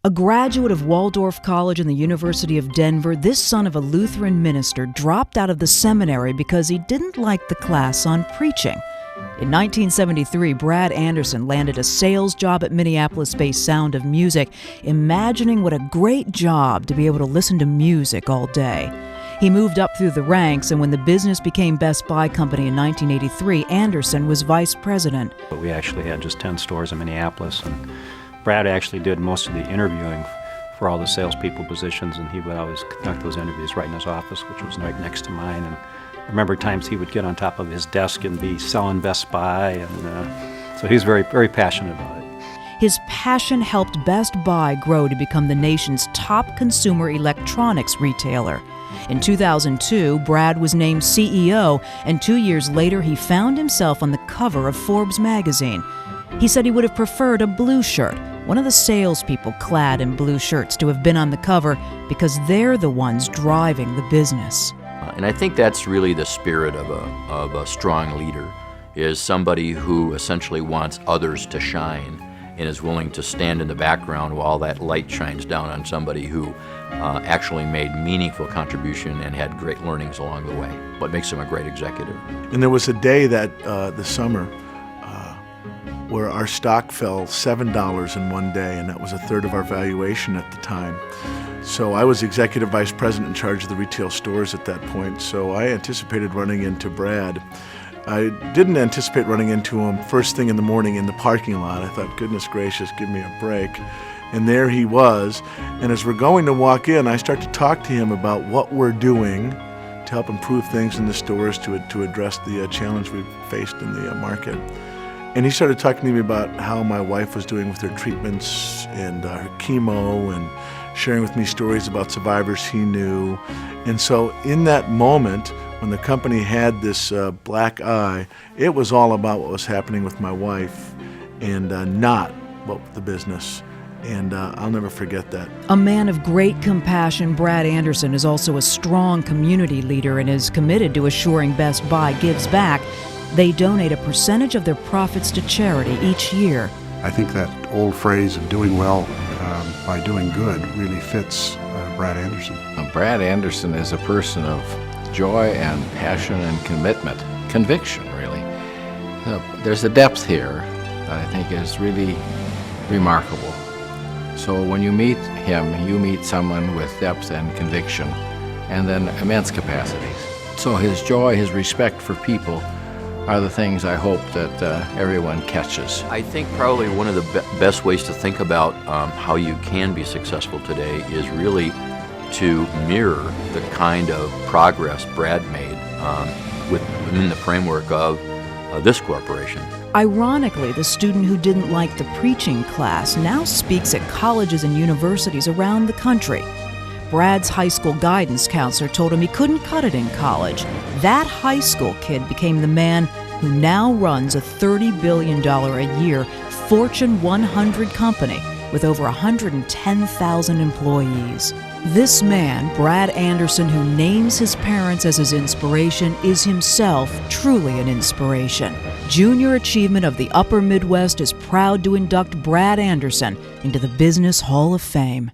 A graduate of Waldorf College and the University of Denver, this son of a Lutheran minister dropped out of the seminary because he didn't like the class on preaching. In 1973, Brad Anderson landed a sales job at Minneapolis-based Sound of Music, imagining what a great job to be able to listen to music all day. He moved up through the ranks, and when the business became Best Buy Company in 1983, Anderson was vice president. But we actually had just 10 stores in Minneapolis, and Brad actually did most of the interviewing for all the salespeople positions, and he would always conduct those interviews right in his office, which was right next to mine. And I remember times he would get on top of his desk and be selling Best Buy, and so he was very, very passionate about it. His passion helped Best Buy grow to become the nation's top consumer electronics retailer. In 2002, Brad was named CEO, and 2 years later he found himself on the cover of Forbes magazine. He said he would have preferred a blue shirt, one of the salespeople clad in blue shirts, to have been on the cover because they're the ones driving the business. And I think that's really the spirit of a strong leader, is somebody who essentially wants others to shine and is willing to stand in the background while that light shines down on somebody who actually made meaningful contribution and had great learnings along the way. What makes him a great executive. And there was a day that this summer where our stock fell $7 in one day, and that was a third of our valuation at the time. So I was executive vice president in charge of the retail stores at that point, so I anticipated running into Brad. I didn't anticipate running into him first thing in the morning in the parking lot. I thought, goodness gracious, give me a break. And there he was, and as we're going to walk in, I start to talk to him about what we're doing to help improve things in the stores to address the challenge we've faced in the market. And he started talking to me about how my wife was doing with her treatments and her chemo, and sharing with me stories about survivors he knew. And so in that moment, when the company had this black eye, it was all about what was happening with my wife and not what the business. And I'll never forget that. A man of great compassion, Brad Anderson is also a strong community leader and is committed to assuring Best Buy gives back. They donate a percentage of their profits to charity each year. I think that old phrase of doing well by doing good really fits Brad Anderson. Brad Anderson is a person of joy and passion and commitment, conviction, really. There's a depth here that I think is really remarkable. So when you meet him, you meet someone with depth and conviction, and then immense capacities. So his joy, his respect for people are the things I hope that everyone catches. I think probably one of the best ways to think about how you can be successful today is really to mirror the kind of progress Brad made within the framework of this corporation. Ironically, the student who didn't like the preaching class now speaks at colleges and universities around the country. Brad's high school guidance counselor told him he couldn't cut it in college. That high school kid became the man who now runs a $30 billion a year Fortune 100 company with over 110,000 employees. This man, Brad Anderson, who names his parents as his inspiration, is himself truly an inspiration. Junior Achievement of the Upper Midwest is proud to induct Brad Anderson into the Business Hall of Fame.